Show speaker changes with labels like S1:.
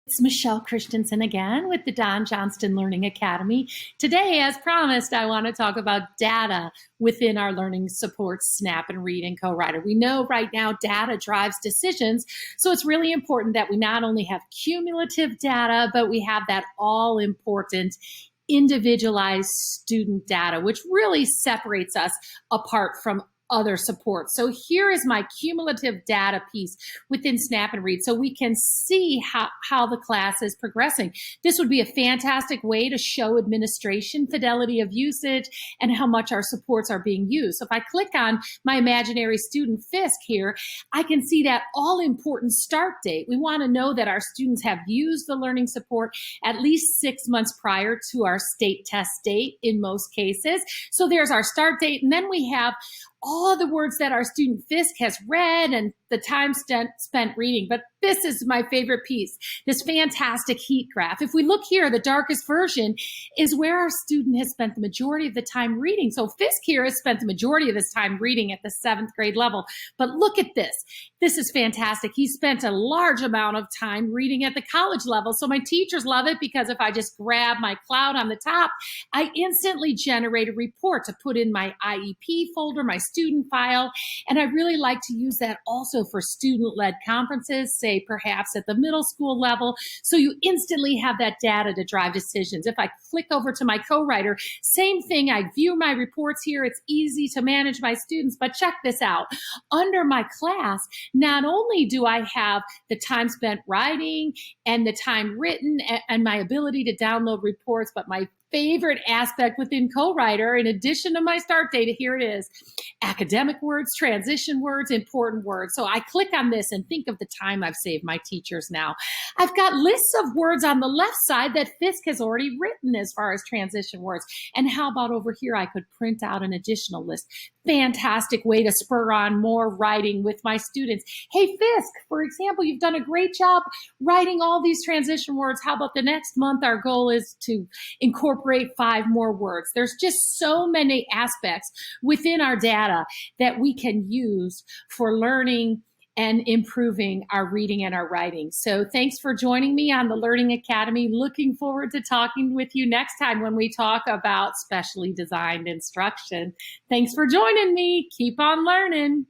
S1: It's Michelle Christensen again with the Don Johnston Learning Academy. Today, as promised, I want to talk about data within our learning support Snap and Read and Co-Writer. We know right now data drives decisions, so it's really important that we not only have cumulative data, but we have that all-important individualized student data, which really separates us apart from other support. So here is my cumulative data piece within Snap and Read so we can see how the class is progressing. This would be a fantastic way to show administration fidelity of usage and how much our supports are being used. So if I click on my imaginary student Fisk here, I can see that all important start date. We want to know that our students have used the learning support at least 6 months prior to our state test date in most cases. So there's our start date, and then we have all the words that our student Fisk has read and the time spent reading. But this is my favorite piece, this fantastic heat graph. If we look here, the darkest version is where our student has spent the majority of the time reading. So Fisk here has spent the majority of his time reading at the 7th grade level. But look at this. This is fantastic. He spent a large amount of time reading at the college level. So my teachers love it because if I just grab my cloud on the top, I instantly generate a report to put in my IEP folder, my student file. And I really like to use that also for student-led conferences, say perhaps at the middle school level. So you instantly have that data to drive decisions. If I click over to my co-writer, same thing. I view my reports here. It's easy to manage my students, but check this out. Under my class, not only do I have the time spent writing and the time written and my ability to download reports, but my favorite aspect within co-writer, in addition to my start data, here it is, academic words, transition words, important words. So I click on this and think of the time I've saved my teachers now. I've got lists of words on the left side that Fisk has already written as far as transition words. And how about over here, I could print out an additional list. Fantastic way to spur on more writing with my students. Hey, Fisk, for example, you've done a great job writing all these transition words. How about the next month? Our goal is to incorporate 5 more words. There's just so many aspects within our data that we can use for learning and improving our reading and our writing. So thanks for joining me on the Learning Academy. Looking forward to talking with you next time when we talk about specially designed instruction. Thanks for joining me. Keep on learning.